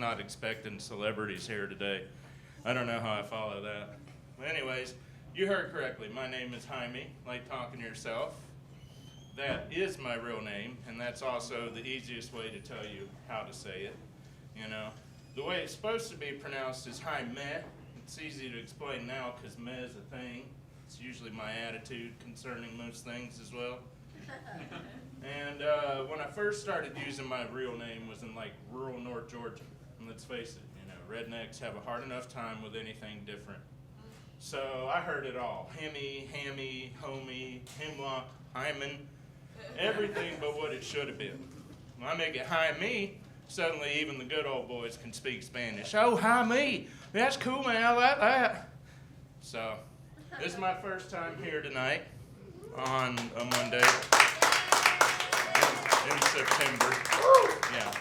not expecting celebrities here today. I don't know how I follow that. But anyways, you heard correctly. My name is Jaime, like talking to yourself. That is my real name, and that's also the easiest way to tell you how to say it. You know, the way it's supposed to be pronounced is Jaime. It's easy to explain now because meh is a thing. It's usually my attitude concerning most things as well. And when I first started using my real name was in like rural North Georgia. And let's face it, you know, rednecks have a hard enough time with anything different. So I heard it all. Hemi, hammy, homie, hemlock, hymen, everything but what it should have been. When I make it Jaime, suddenly even the good old boys can speak Spanish. Oh, Jaime, that's cool, man, I like that. So this is my first time here tonight on a Monday in September. Yeah.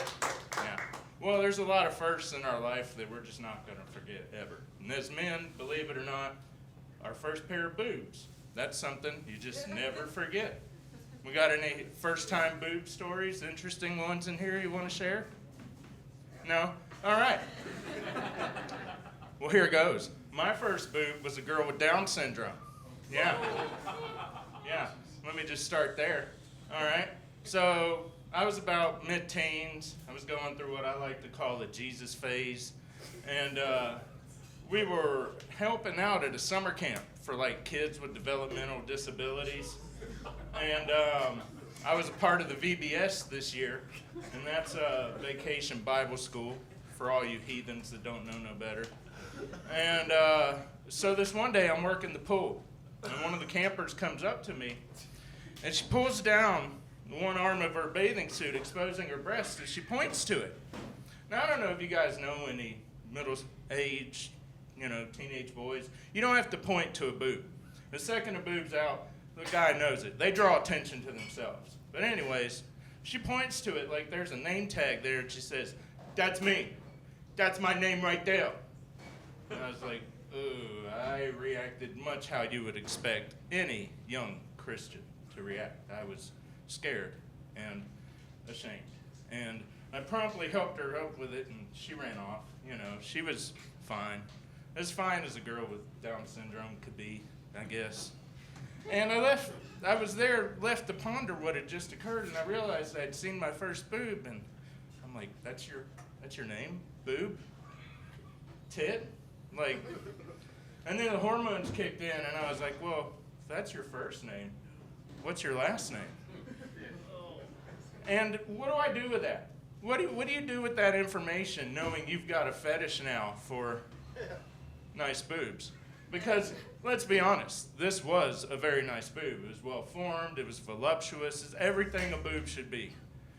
Well, there's a lot of firsts in our life that we're just not going to forget ever. And as men, believe it or not, our first pair of boobs, that's something you just never forget. We got any first-time boob stories, interesting ones in here you want to share? No? All right. Well, here goes. My first boob was a girl with Down syndrome. Yeah. Let me just start there. All right. So I was about mid-teens. I was going through what I like to call the Jesus phase. And we were helping out at a summer camp for like kids with developmental disabilities. And I was a part of the VBS this year. And that's a Vacation Bible School for all you heathens that don't know no better. And so this one day I'm working the pool. And one of the campers comes up to me. And she pulls down one arm of her bathing suit, exposing her breast, and she points to it. Now, I don't know if you guys know any middle-aged, teenage boys. You don't have to point to a boob. The second a boob's out, the guy knows it. They draw attention to themselves. But anyways, she points to it like there's a name tag there, and she says, "That's me. That's my name right there." And I was like, ooh, I reacted much how you would expect any young Christian to react. I was scared and ashamed. And I promptly helped her up with it, and she ran off. She was fine. As fine as a girl with Down syndrome could be, I guess. And I was there, left to ponder what had just occurred, and I realized I'd seen my first boob, and I'm like, that's your name? Boob? Tit? And then the hormones kicked in, and I was like, well, if that's your first name, what's your last name? And what do I do with that? What do you do with that information, knowing you've got a fetish now for nice boobs? Because, let's be honest, this was a very nice boob. It was well-formed, it was voluptuous, it's everything a boob should be.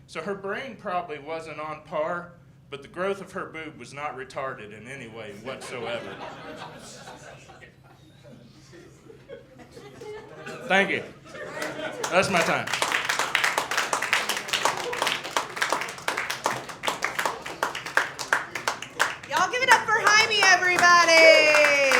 So her brain probably wasn't on par, but the growth of her boob was not retarded in any way whatsoever. Thank you. That's my time. Y'all give it up for Jaime, everybody.